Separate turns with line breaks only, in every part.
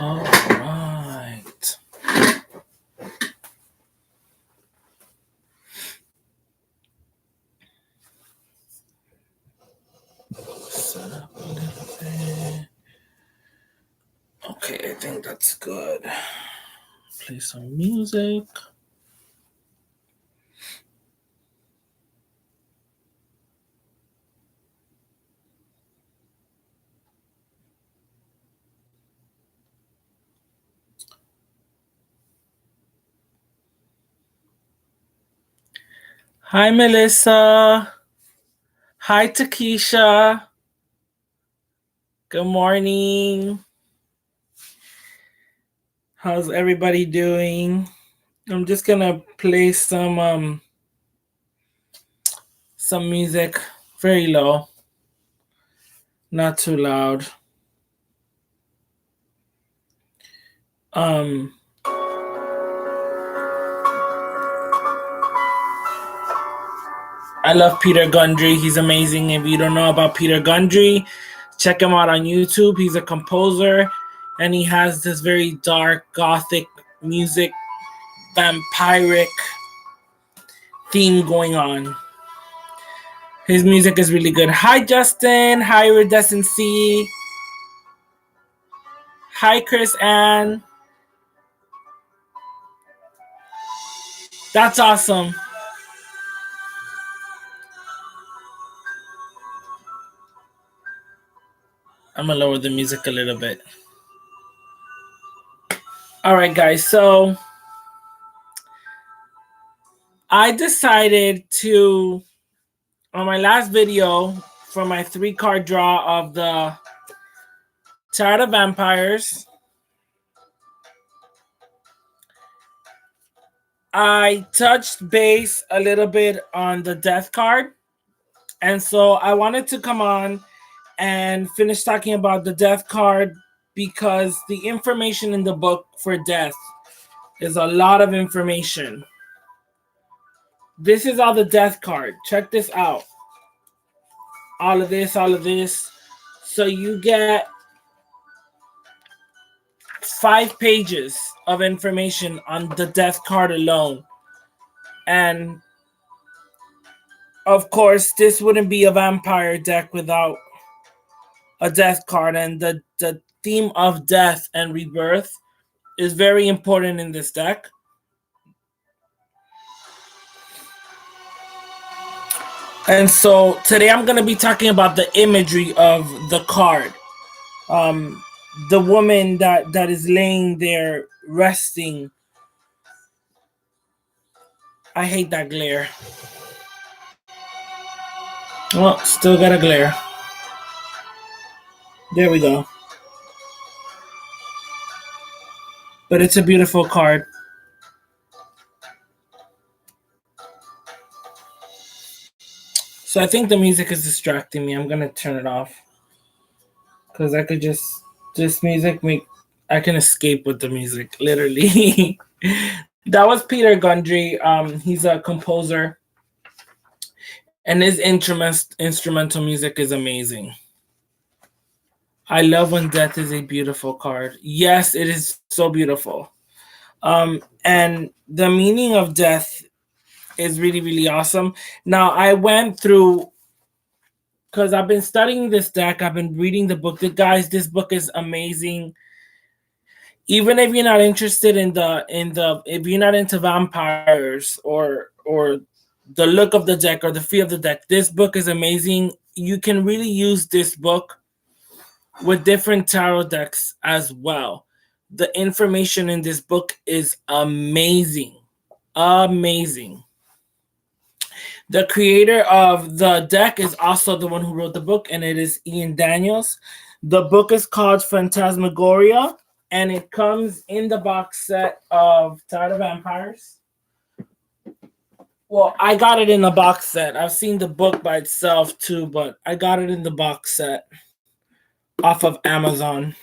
All right. Set up a little bit. Okay, I think that's good. Play some music. Hi, Melissa. Hi, Takesha. Good morning. How's everybody doing? I'm just gonna play some music very low, not too loud. I love Peter Gundry. He's amazing. If you don't know about Peter Gundry, check him out on YouTube. He's a composer, and he has this very dark, gothic music, vampiric theme going on. His music is really good. Hi, Justin. Hi, Iridescency. Hi, Chris Ann. That's awesome. I'm going to lower the music a little bit. All right, guys. So I decided to, on my last video, for my 3-card draw of the Tarot of Vampires, I touched base a little bit on the Death card. And so I wanted to come on and finish talking about the Death card because the information in the book for Death is a lot of information. This is all the Death card. Check this out. All of this, all of this. So you get 5 pages of information on the Death card alone. And of course, this wouldn't be a vampire deck without a Death card. And the theme of death and rebirth is very important in this deck. And so today I'm going to be talking about the imagery of the card. The woman that is laying there resting. I hate that glare. Well, still got a glare. There we go. But it's a beautiful card. So I think the music is distracting me. I'm going to turn it off. Because I could just, this music, I can escape with the music, literally. That was Peter Gundry. He's a composer. And his instrumental music is amazing. I love when death is a beautiful card. Yes, it is so beautiful. And the meaning of death is really, really awesome. Now, I went through, because I've been studying this deck. I've been reading the book. Guys, this book is amazing. Even if you're not interested if you're not into vampires or the look of the deck or the feel of the deck, this book is amazing. You can really use this book with different tarot decks as well. The information in this book is amazing. Amazing. The creator of the deck is also the one who wrote the book, and it is Ian Daniels. The book is called Phantasmagoria, and it comes in the box set of Tarot of Vampires. Well, I got it in the box set. I've seen the book by itself too, but I got it in the box set off of Amazon.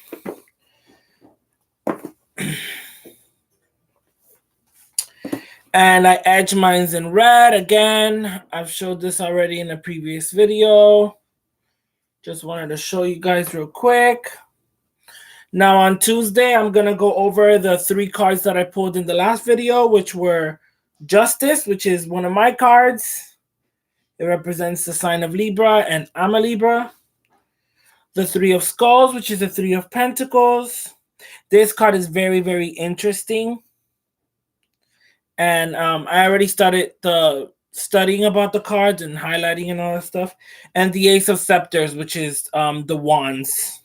And I edge mines in red again. I've showed this already in a previous video. Just wanted to show you guys real quick. Now on Tuesday, I'm going to go over the 3 cards that I pulled in the last video, which were Justice, which is one of my cards. It represents the sign of Libra, and I'm a Libra. The 3 of Skulls, which is the 3 of Pentacles. This card is very, very interesting. And I already started studying about the cards and highlighting and all that stuff. And the Ace of Scepters, which is the Wands.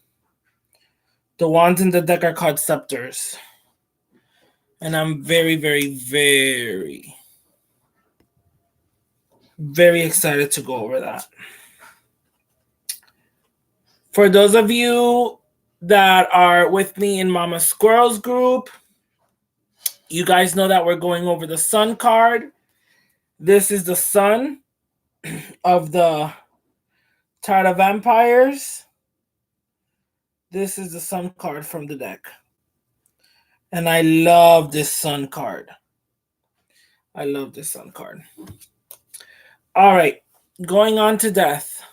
The wands in the deck are called scepters. And I'm very, very, very, very excited to go over that. For those of you that are with me in Mama Squirrel's group, you guys know that we're going over the Sun card. This is the Sun of the Tarot of Vampires. This is the Sun card from the deck. And I love this Sun card. I love this Sun card. All right, going on to Death.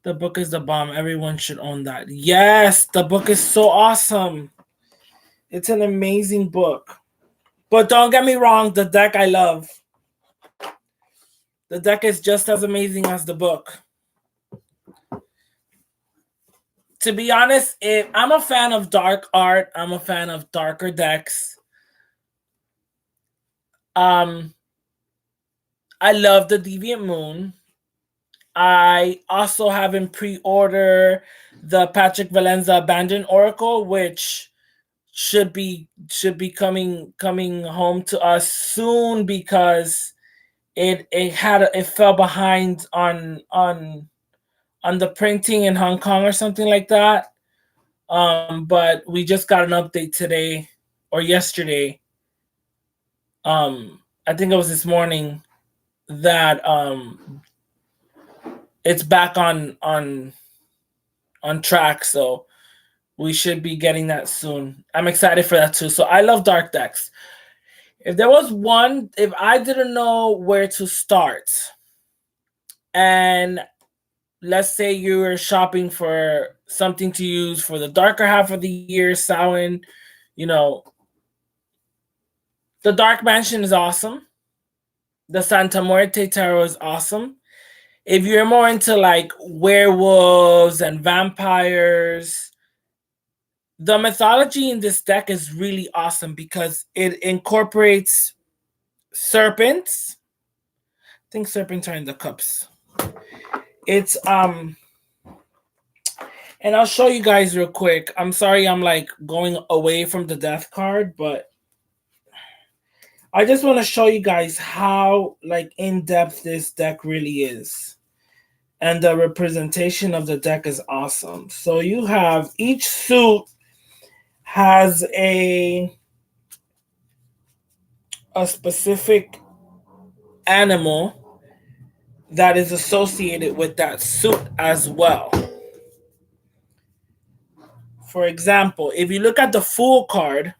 The book is the bomb. Everyone should own that. Yes, the book is so awesome. It's an amazing book. But don't get me wrong, the deck I love. The deck is just as amazing as the book. To be honest, I'm a fan of dark art. I'm a fan of darker decks. I love the Deviant Moon. I also have in pre-order the Patrick Valenza Abandoned Oracle, which should be coming home to us soon because it fell behind on the printing in Hong Kong or something like that. But we just got an update today or yesterday. I think it was this morning that it's back on track, so we should be getting that soon. I'm excited for that too. So I love dark decks. If I didn't know where to start, and let's say you were shopping for something to use for the darker half of the year, Samhain, the Dark Mansion is awesome. The Santa Muerte Tarot is awesome. If you're more into like werewolves and vampires, the mythology in this deck is really awesome because it incorporates serpents. I think serpents are in the cups. It's and I'll show you guys real quick. I'm sorry I'm like going away from the death card, but I just want to show you guys how like in-depth this deck really is. And the representation of the deck is awesome. So you have each suit has a specific animal that is associated with that suit as well. For example, if you look at the Fool card,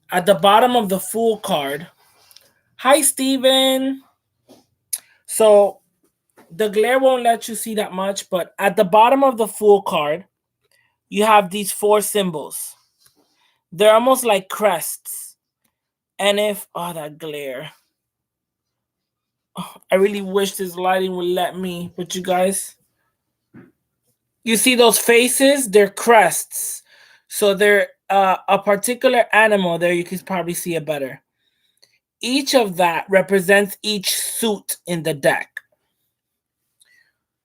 at the bottom of the Fool card, hi, Steven. So the glare won't let you see that much, but at the bottom of the Fool card, you have these 4 symbols. They're almost like crests. And that glare. Oh, I really wish this lighting would let me, but you guys, you see those faces? They're crests. So they're a particular animal. There you can probably see it better. Each of that represents each suit in the deck.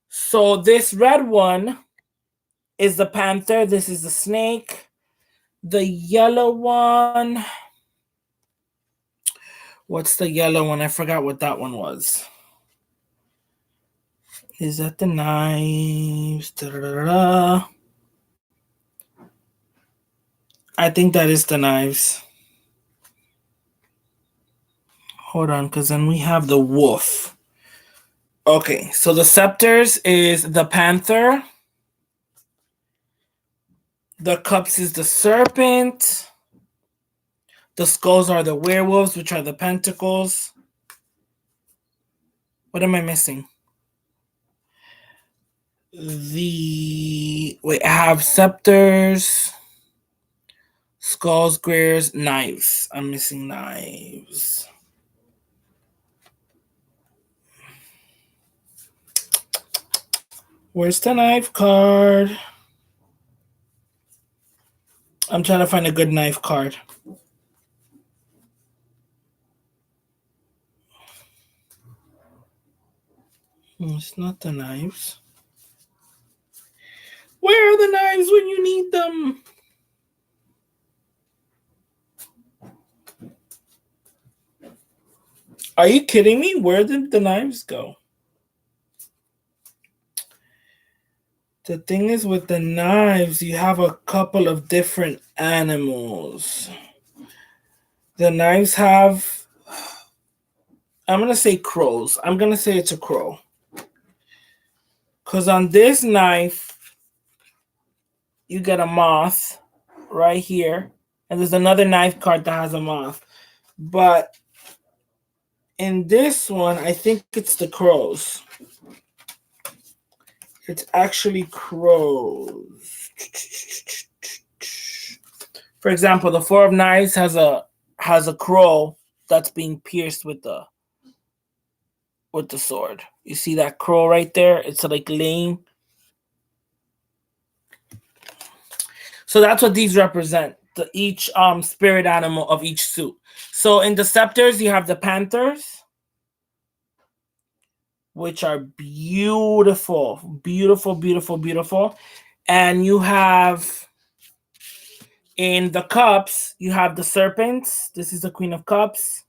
So this red one is the panther. This is the snake. The yellow one. What's the yellow one? I forgot what that one was. Is that the knives? Da-da-da-da. I think that is the knives. Hold on, because then we have the wolf. Okay, so the scepters is the panther. The cups is the serpent. The skulls are the werewolves, which are the pentacles. What am I missing? The Wait, I have scepters, skulls, spears, knives. I'm missing knives. Where's the knife card? I'm trying to find a good knife card. It's not the knives. Where are the knives when you need them? Are you kidding me? Where did the knives go? The thing is with the knives, you have a couple of different animals. The knives have, I'm going to say crows. I'm going to say it's a crow. Because on this knife, you get a moth right here. And there's another knife card that has a moth. But in this one, I think it's the crows. It's actually crows. For example, the Four of Knives has a crow that's being pierced with the sword. You see that crow right there? It's like laying. So that's what these represent. Each spirit animal of each suit. So in the scepters, you have the panthers, which are beautiful, beautiful, beautiful, beautiful. And you have, in the cups, you have the serpents. This is the Queen of Cups.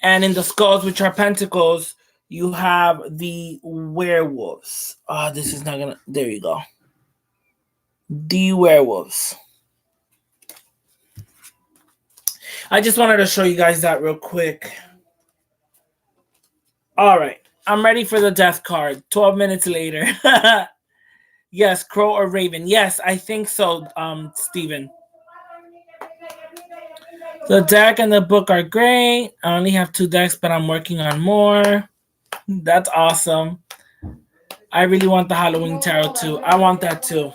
And in the skulls, which are pentacles, you have the werewolves. This is not gonna, there you go. The werewolves. I just wanted to show you guys that real quick. All right, I'm ready for the death card. 12 minutes later. Yes, crow or raven. Yes, I think so, Steven. The deck and the book are great. I only have 2 decks, but I'm working on more. That's awesome. I really want the Halloween tarot too. I want that too.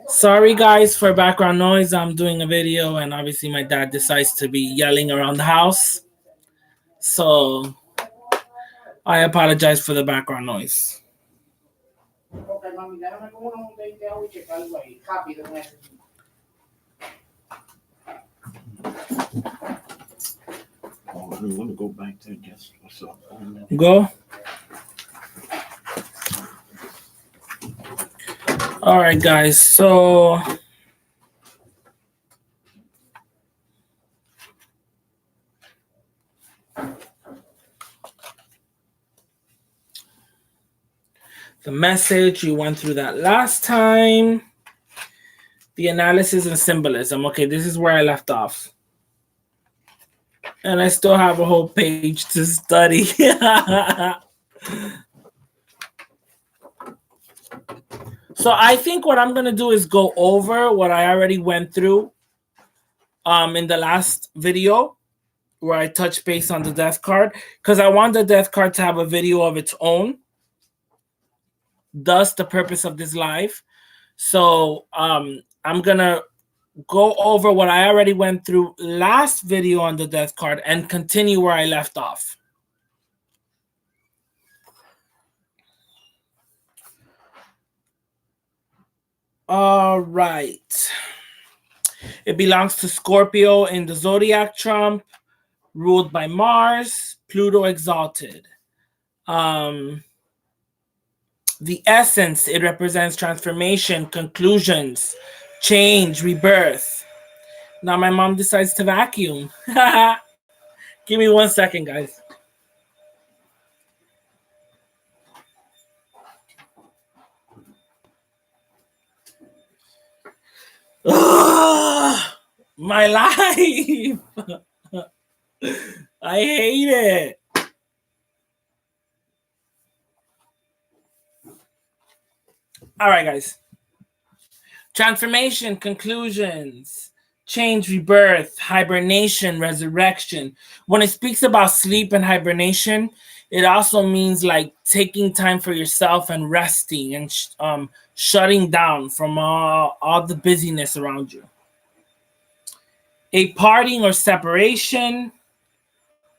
Sorry guys for background noise. I'm doing a video and obviously my dad decides to be yelling around the house. So I apologize for the background noise.
I want to go back to guess what's up.
Go. All right, guys. So the message, you went through that last time. The analysis and symbolism. Okay, this is where I left off. And I still have a whole page to study. So I think what I'm going to do is go over what I already went through in the last video where I touched base on the death card, because I want the death card to have a video of its own. Thus, the purpose of this live. So I'm going to go over what I already went through last video on the death card and continue where I left off. All right. It belongs to Scorpio in the zodiac trump, ruled by Mars, Pluto exalted. The essence, it represents transformation, conclusions, change, rebirth. Now my mom decides to vacuum. Give me 1 second, guys. Ugh, my life. I hate it. All right, guys. Transformation, conclusions, change, rebirth, hibernation, resurrection. When it speaks about sleep and hibernation, It also means like taking time for yourself and resting and shutting down from all the busyness around you. A parting or separation,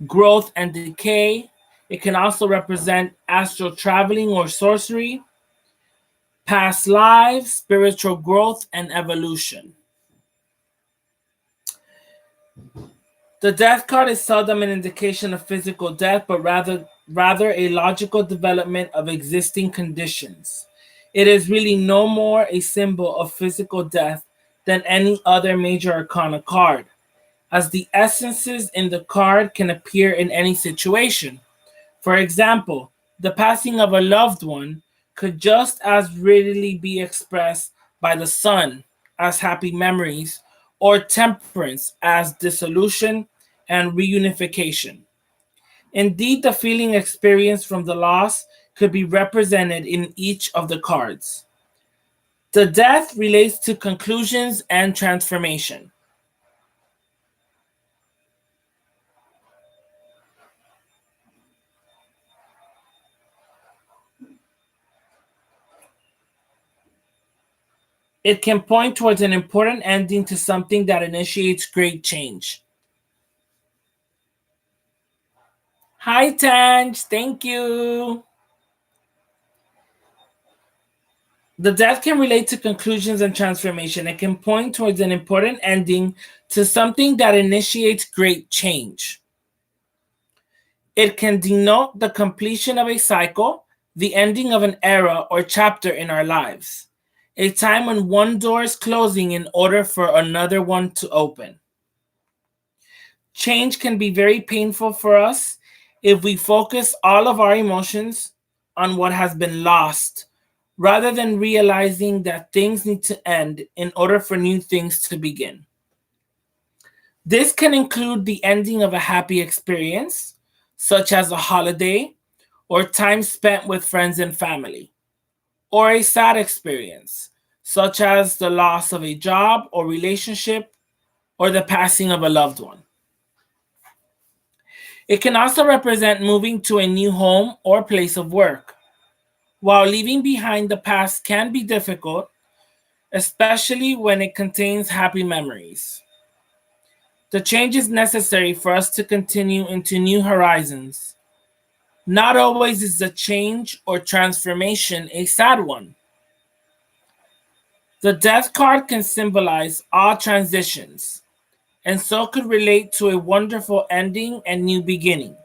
growth and decay. It can also represent astral traveling or sorcery, past lives, spiritual growth, and evolution. The death card is seldom an indication of physical death, but rather a logical development of existing conditions. It is really no more a symbol of physical death than any other major arcana card, as the essences in the card can appear in any situation. For example, the passing of a loved one could just as readily be expressed by the sun as happy memories, or temperance as dissolution and reunification. Indeed, the feeling experienced from the loss could be represented in each of the cards. The death relates to conclusions and transformation. It can point towards an important ending to something that initiates great change. Hi, Tanj. Thank you. The death can relate to conclusions and transformation. It can point towards an important ending to something that initiates great change. It can denote the completion of a cycle, the ending of an era or chapter in our lives, a time when one door is closing in order for another one to open. Change can be very painful for us if we focus all of our emotions on what has been lost rather than realizing that things need to end in order for new things to begin. This can include the ending of a happy experience, such as a holiday or time spent with friends and family, or a sad experience, such as the loss of a job or relationship or the passing of a loved one. It can also represent moving to a new home or place of work. While leaving behind the past can be difficult, especially when it contains happy memories, the change is necessary for us to continue into new horizons. Not always is the change or transformation a sad one. The death card can symbolize all transitions, and so could relate to a wonderful ending and new beginning.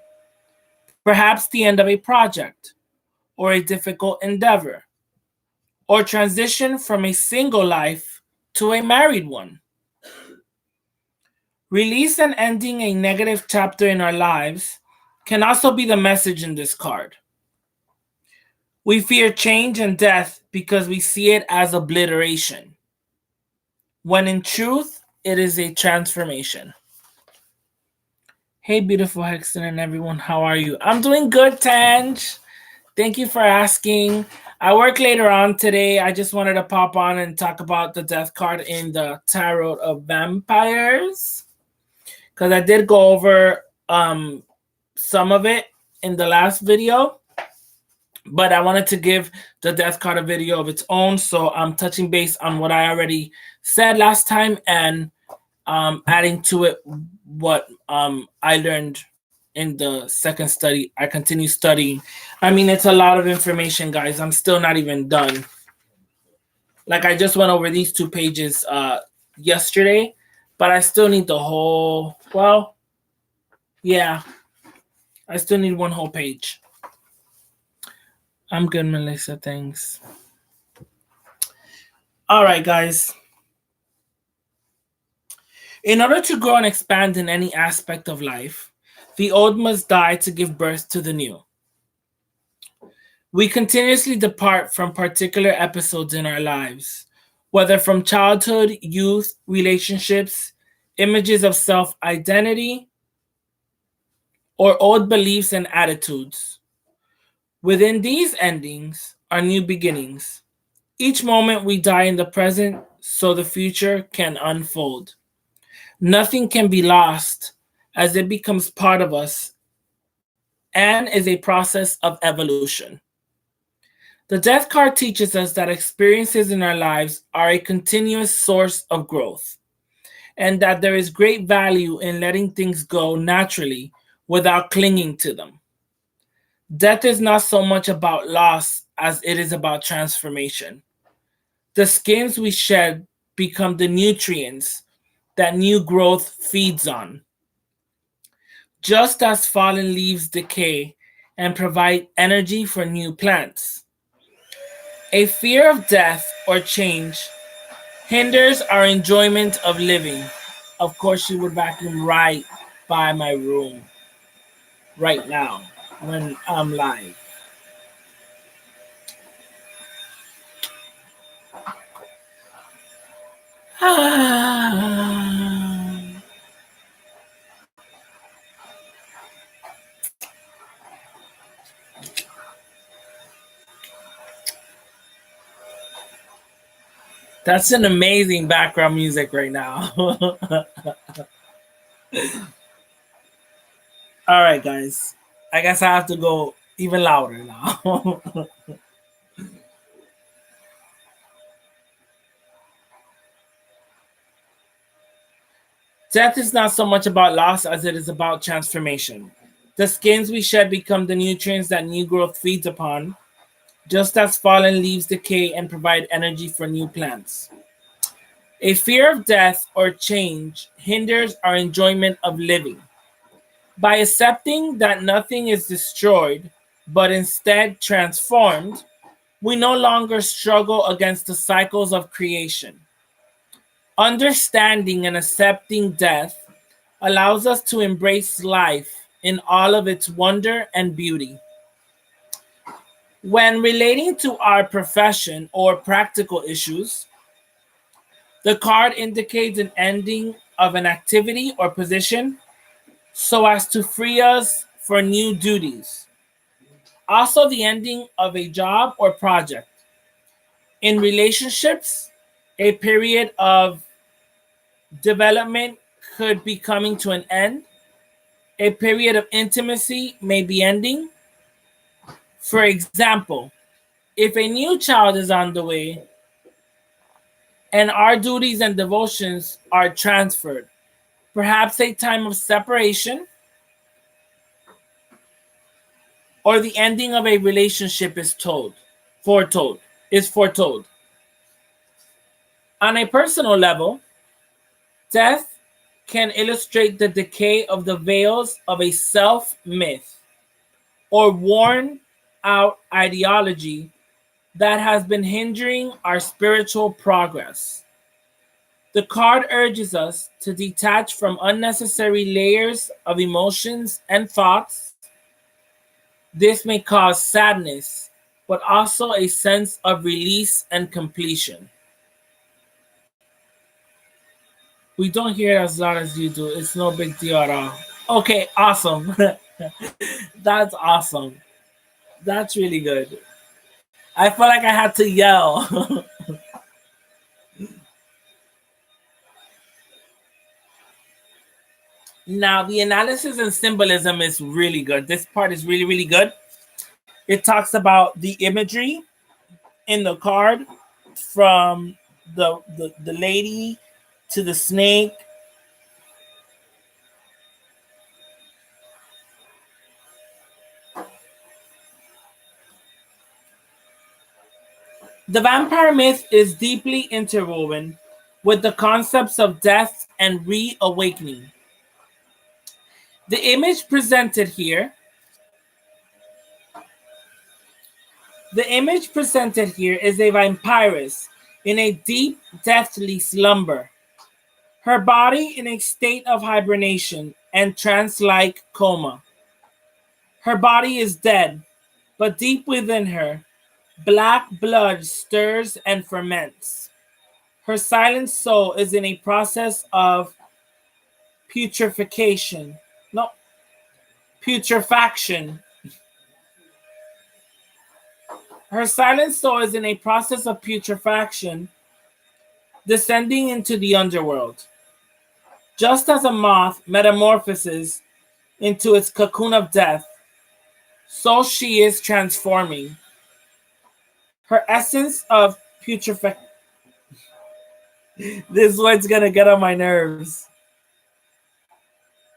Perhaps the end of a project, or a difficult endeavor, or transition from a single life to a married one. Release and ending a negative chapter in our lives can also be the message in this card. We fear change and death because we see it as obliteration, when in truth, it is a transformation. Hey, beautiful Hexton and everyone, how are you? I'm doing good, Tanj. Thank you for asking. I work later on today. I just wanted to pop on and talk about the death card in the Tarot of Vampires, because I did go over some of it in the last video, but I wanted to give the death card a video of its own. So I'm touching base on what I already said last time and adding to it what I learned in the second study. I continue studying. I mean, it's a lot of information, guys. I'm still not even done. Like, I just went over these 2 pages yesterday, but I still need the whole, well, yeah, I still need 1 whole page. I'm good, Melissa. Thanks. All right, guys. In order to grow and expand in any aspect of life, the old must die to give birth to the new. We continuously depart from particular episodes in our lives, whether from childhood, youth, relationships, images of self-identity, or old beliefs and attitudes. Within these endings are new beginnings. Each moment we die in the present so the future can unfold. Nothing can be lost as it becomes part of us and is a process of evolution. The death card teaches us that experiences in our lives are a continuous source of growth, and that there is great value in letting things go naturally without clinging to them. Death is not so much about loss as it is about transformation. The skins we shed become the nutrients that new growth feeds on. Just as fallen leaves decay and provide energy for new plants. A fear of death or change hinders our enjoyment of living. Of course, she would vacuum right by my room right now when I'm live. That's an amazing background music right now. All right, guys. I guess I have to go even louder now. Death is not so much about loss as it is about transformation. The skins we shed become the nutrients that new growth feeds upon, just as fallen leaves decay and provide energy for new plants. A fear of death or change hinders our enjoyment of living. By accepting that nothing is destroyed, but instead transformed, we no longer struggle against the cycles of creation. Understanding and accepting death allows us to embrace life in all of its wonder and beauty. When relating to our profession or practical issues, the card indicates an ending of an activity or position so as to free us for new duties. Also, the ending of a job or project. In relationships, a period of development could be coming to an end. A period of intimacy may be ending. For example, if a new child is on the way and our duties and devotions are transferred, perhaps a time of separation or the ending of a relationship is foretold. On a personal level, death can illustrate the decay of the veils of a self myth or worn out ideology that has been hindering our spiritual progress. The card urges us to detach from unnecessary layers of emotions and thoughts. This may cause sadness, but also a sense of release and completion. We don't hear it as loud as you do. It's no big deal at all. Okay, awesome. That's awesome. That's really good. I feel like I had to yell. Now, the analysis and symbolism is really good. This part is really, really good. It talks about the imagery in the card from the lady to the snake. The vampire myth is deeply interwoven with the concepts of death and reawakening. The image presented here, the image presented here is a vampiress in a deep, deathly slumber, her body in a state of hibernation and trance-like coma. Her body is dead, but deep within her, black blood stirs and ferments. Her silent soul is in a process of putrefaction. No, putrefaction. Her silent soul is in a process of putrefaction, descending into the underworld. Just as a moth metamorphoses into its cocoon of death, so she is transforming. Her essence of putrefaction. This one's gonna get on my nerves.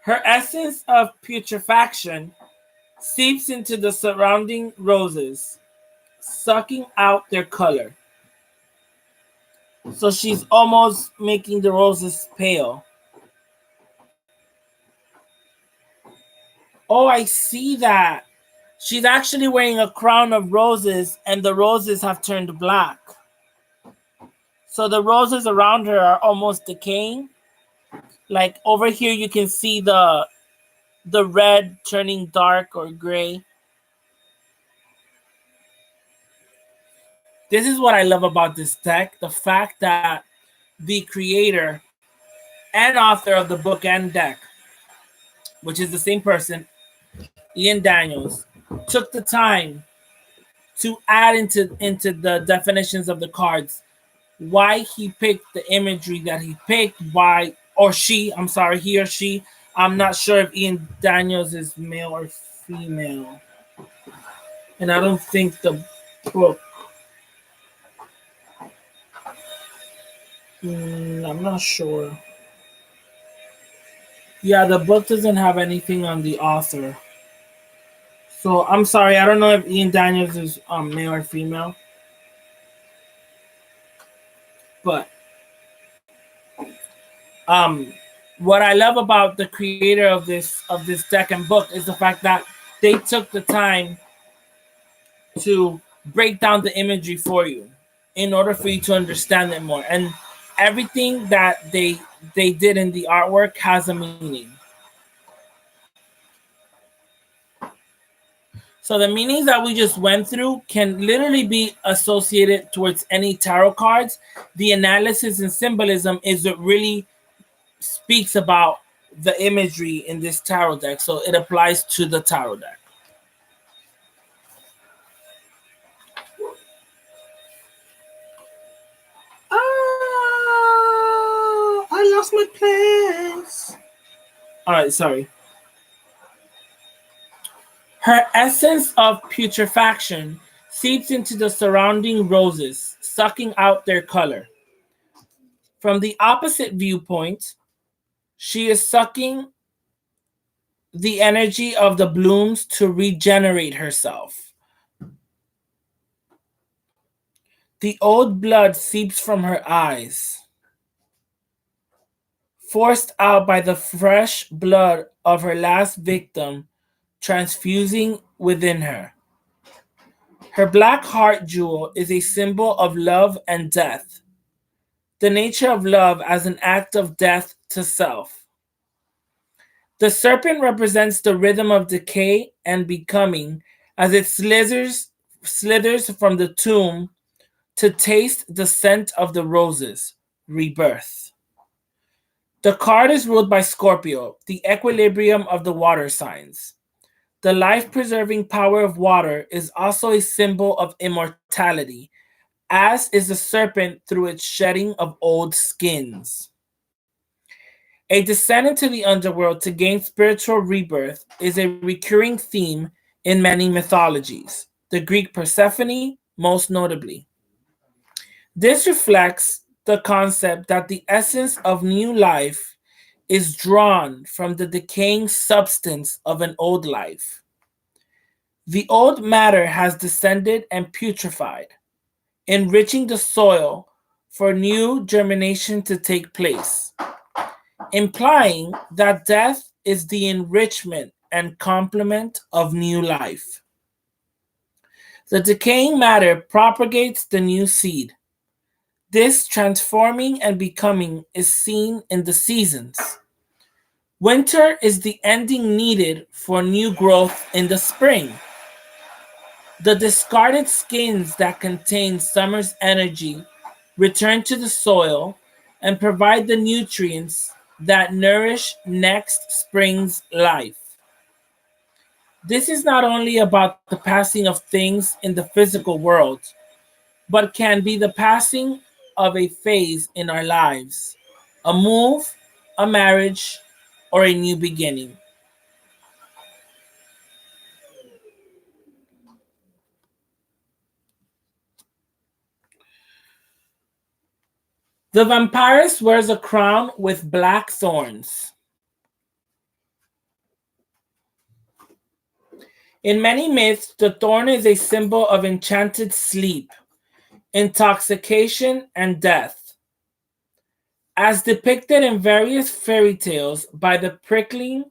Her essence of putrefaction seeps into the surrounding roses, sucking out their color. So she's almost making the roses pale. Oh, I see that. She's actually wearing a crown of roses, and the roses have turned black. So the roses around her are almost decaying. Like over here, you can see the red turning dark or gray. This is what I love about this deck: the fact that the creator and author of the book and deck, which is the same person, Ian Daniels, took the time to add into the definitions of the cards why he picked the imagery that he picked, why or she, I'm sorry, he or she. I'm not sure if Ian Daniels is male or female. And I don't think the book, I'm not sure. Yeah, the book doesn't have anything on the author. So I'm sorry, I don't know if Ian Daniels is male or female, but um, what I love about the creator of this deck and book is the fact that they took the time to break down the imagery for you in order for you to understand it more. And everything that they did in the artwork has a meaning. So the meanings that we just went through can literally be associated towards any tarot cards. The analysis and symbolism is what really speaks about the imagery in this tarot deck. So it applies to the tarot deck. Oh, I lost my place. All right, sorry. Her essence of putrefaction seeps into the surrounding roses, sucking out their color. From the opposite viewpoint, she is sucking the energy of the blooms to regenerate herself. The old blood seeps from her eyes, forced out by the fresh blood of her last victim transfusing within her. Her black heart jewel is a symbol of love and death, the nature of love as an act of death to self. The serpent represents the rhythm of decay and becoming as it slithers from the tomb to taste the scent of the roses, rebirth. The card is ruled by Scorpio, the equilibrium of the water signs. The life preserving power of water is also a symbol of immortality, as is the serpent through its shedding of old skins. A descent into the underworld to gain spiritual rebirth is a recurring theme in many mythologies, the Greek Persephone most notably. This reflects the concept that the essence of new life is drawn from the decaying substance of an old life. The old matter has descended and putrefied, enriching the soil for new germination to take place, implying that death is the enrichment and complement of new life. The decaying matter propagates the new seed. This transforming and becoming is seen in the seasons. Winter is the ending needed for new growth in the spring. The discarded skins that contain summer's energy return to the soil and provide the nutrients that nourish next spring's life. This is not only about the passing of things in the physical world, but can be the passing of a phase in our lives, a move, a marriage, or a new beginning. The vampirist wears a crown with black thorns. In many myths, the thorn is a symbol of enchanted sleep, intoxication, and death. As depicted in various fairy tales by the prickling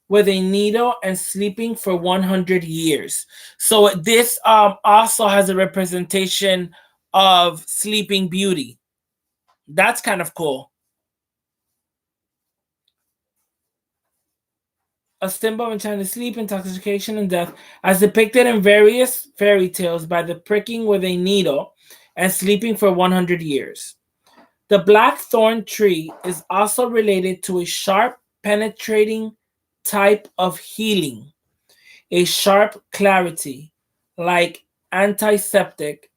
with a needle and sleeping for 100 years. So this also has a representation of Sleeping Beauty. That's kind of cool. A symbol of enchanted sleep, intoxication, and death, as depicted in various fairy tales by the pricking with a needle and sleeping for 100 years. The blackthorn tree is also related to a sharp, penetrating type of healing, a sharp clarity, like antiseptic,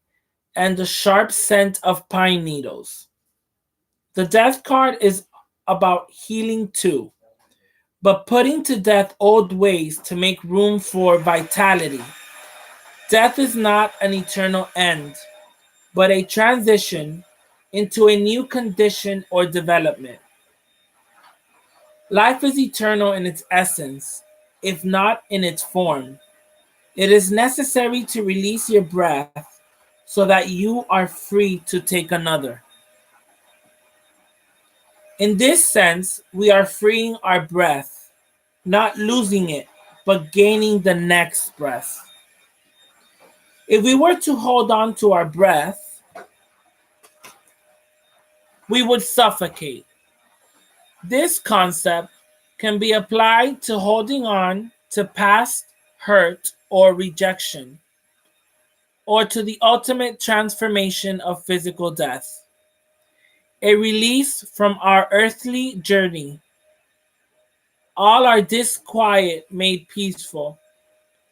and the sharp scent of pine needles. The death card is about healing too, but putting to death old ways to make room for vitality. Death is not an eternal end, but a transition into a new condition or development. Life is eternal in its essence, if not in its form. It is necessary to release your breath so that you are free to take another. In this sense, we are freeing our breath, not losing it, but gaining the next breath. If we were to hold on to our breath, we would suffocate. This concept can be applied to holding on to past hurt or rejection, or to the ultimate transformation of physical death, a release from our earthly journey, all our disquiet made peaceful,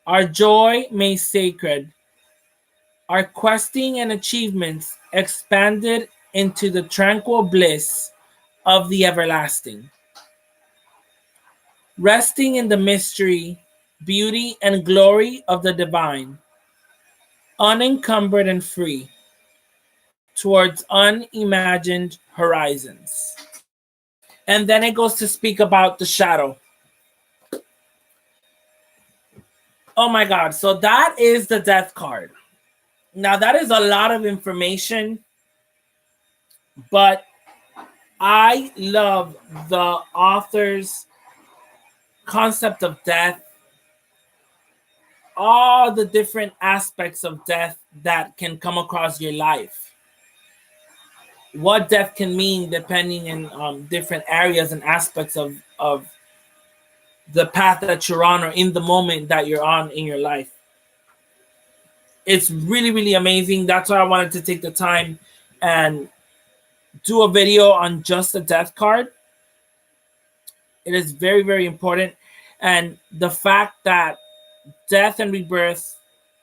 our joy made sacred, our questing and achievements expanded into the tranquil bliss of the everlasting. Resting in the mystery, beauty, and glory of the divine, unencumbered and free, towards unimagined horizons. And then it goes to speak about the shadow. Oh my God. So that is the death card. Now, that is a lot of information, but I love the author's concept of death, all the different aspects of death that can come across your life. What death can mean depending in different areas and aspects of the path that you're on or in the moment that you're on in your life. It's really, really amazing. That's why I wanted to take the time and do a video on just the death card. It is very, very important. And the fact that death and rebirth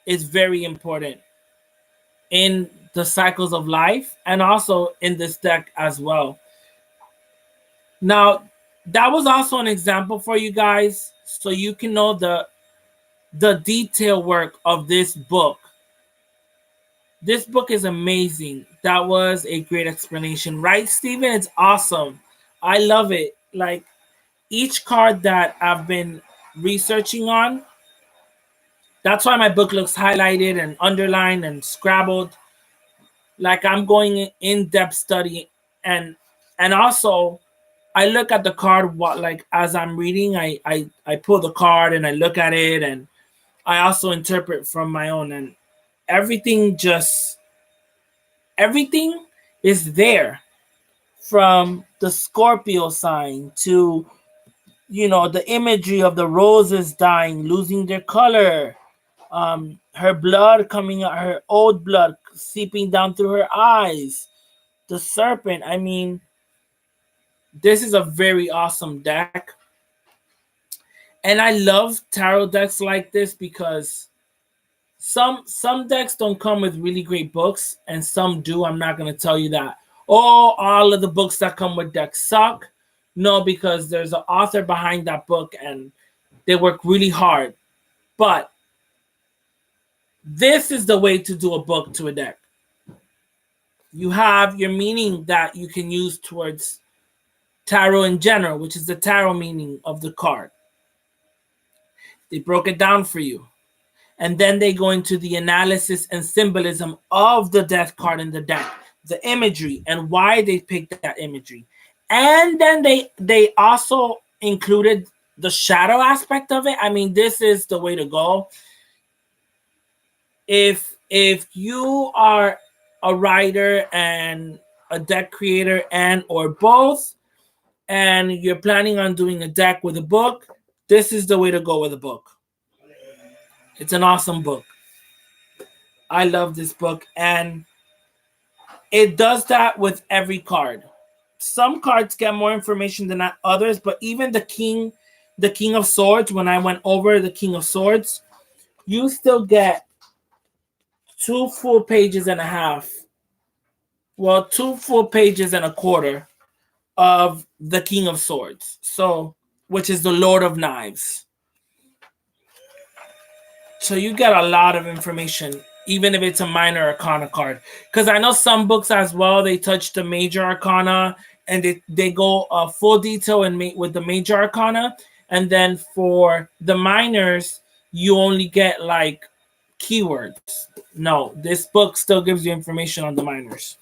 is very important in the cycles of life and also in this deck as well. Now, that was also an example for you guys so you can know the detail work of this book. This book is amazing. That was a great explanation, right, Steven? It's awesome. I love it. Like each card that I've been researching on, that's why my book looks highlighted and underlined and scrabbled. Like I'm going in-depth study, and also I look at the card like as I'm reading, I pull the card and I look at it, and I also interpret from my own, and everything just everything is there, from the Scorpio sign to the imagery of the roses dying, losing their color, her blood coming out, her old blood seeping down through her eyes, the serpent. I mean, this is a very awesome deck. And I love tarot decks like this because some decks don't come with really great books, and some do. I'm not going to tell you that all of the books that come with decks suck. No, because there's an author behind that book and they work really hard. But this is the way to do a book to a deck. You have your meaning that you can use towards tarot in general, which is the tarot meaning of the card. They broke it down for you. And then they go into the analysis and symbolism of the death card in the deck, the imagery and why they picked that imagery. And then they also included the shadow aspect of it. I mean, this is the way to go. If you are a writer and a deck creator and or both, and you're planning on doing a deck with a book, this is the way to go with a book. It's an awesome book. I love this book, and it does that with every card. Some cards get more information than others, but even the King of Swords, when I went over the King of Swords, you still get 2 full pages and a half. Well, 2 full pages and a quarter of the King of Swords. So, which is the Lord of Knives. So you get a lot of information, even if it's a minor arcana card. Because I know some books as well, they touch the major arcana and they go full detail and with the major arcana. And then for the minors, you only get like keywords. No, this book still gives you information on the minors.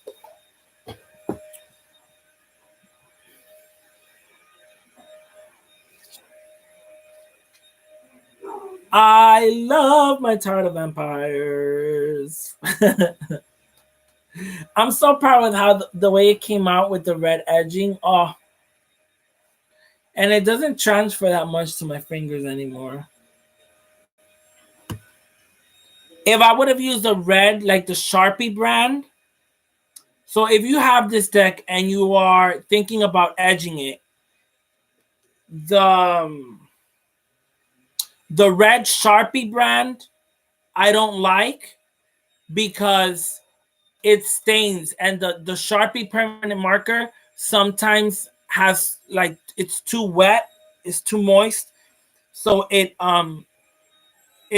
I love my Tarot of Vampires. I'm so proud with how the way it came out with the red edging. Oh, and it doesn't transfer that much to my fingers anymore. If I would have used a red, like the Sharpie brand. So if you have this deck and you are thinking about edging it, the red Sharpie brand I don't like because it stains, and the Sharpie permanent marker sometimes has like it's too wet, it's too moist, so it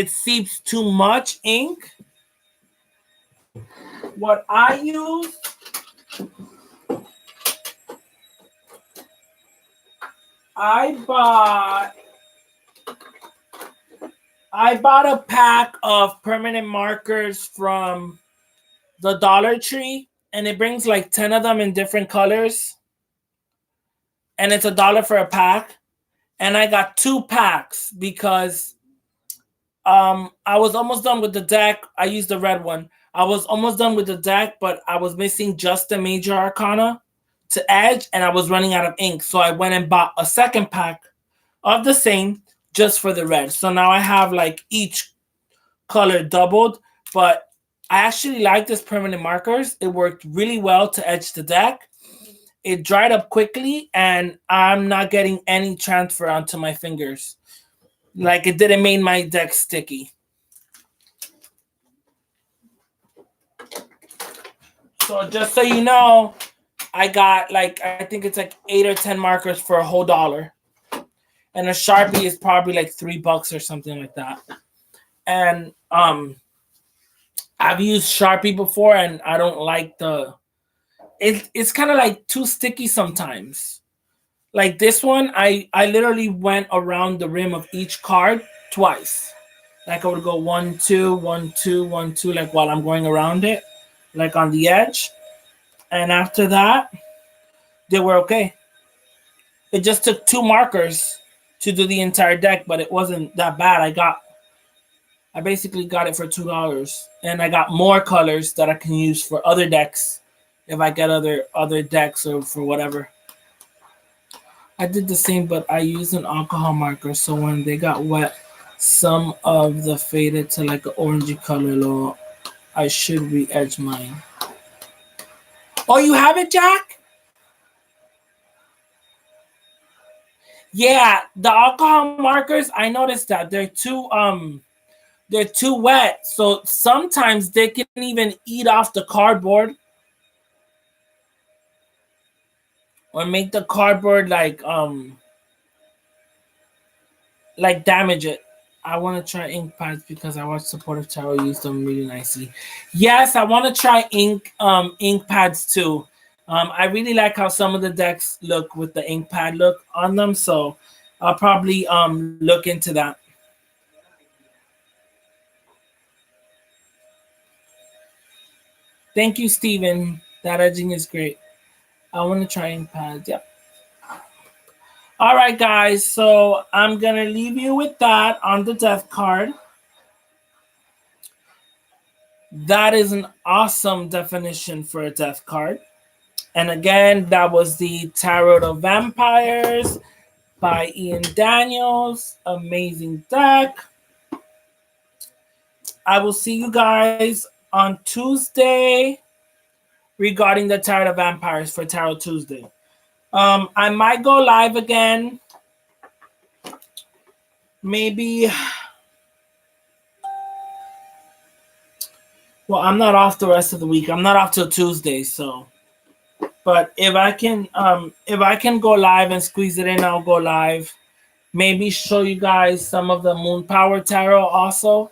seeps too much ink. What I use, I bought a pack of permanent markers from the Dollar Tree, and it brings like 10 of them in different colors, and it's $1 for a pack. And I got 2 packs because I was almost done with the deck. I used the red one. I was almost done with the deck, but I was missing just the major arcana to edge, and I was running out of ink. So I went and bought a second pack of the same just for the red. So now I have like each color doubled, but I actually like this permanent markers. It worked really well to edge the deck. It dried up quickly, and I'm not getting any transfer onto my fingers. Like it didn't make my deck sticky. So just so you know, I got like I think it's like 8 or 10 markers for a whole $1. And a Sharpie is probably like $3 or something like that. And I've used Sharpie before, and I don't like it's kind of like too sticky sometimes. Like this one, I literally went around the rim of each card twice. Like I would go 1, 2, 1, 2, 1, 2, like while I'm going around it, like on the edge. And after that, they were okay. It just took 2 markers to do the entire deck, but it wasn't that bad. I basically got it for $2, and I got more colors that I can use for other decks if I get other decks or for whatever. I did the same, but I used an alcohol marker, so when they got wet, some of the faded to like an orangey color. Low. I should re-edge mine. Oh, you have it, Jack? Yeah, the alcohol markers. I noticed that they're too wet, so sometimes they can even eat off the cardboard or make the cardboard like damage it. I want to try ink pads because I watched Supportive Tarot use them really nicely. Yes, I want to try ink pads too. I really like how some of the decks look with the ink pad look on them, so I'll probably look into that. Thank you, Steven. That edging is great. I want to try ink pads. Yep. All right, guys. So I'm gonna leave you with that on the death card. That is an awesome definition for a death card. And again, that was the Tarot of Vampires by Ian Daniels. Amazing deck. I will see you guys on Tuesday regarding the Tarot of Vampires for Tarot Tuesday. I might go live again. Maybe. Well, I'm not off the rest of the week. I'm not off till Tuesday, so. But if I can go live and squeeze it in, I'll go live. Maybe show you guys some of the Moon Power Tarot also.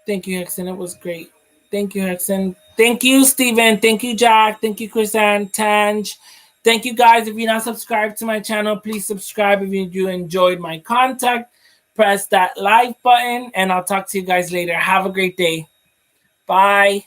Thank you, Hexen. It was great. Thank you, Hexen. Thank you, Steven. Thank you, Jack. Thank you, Chris and Tanj. Thank you, guys. If you're not subscribed to my channel, please subscribe. If you enjoyed my content, press that like button, and I'll talk to you guys later. Have a great day. Bye.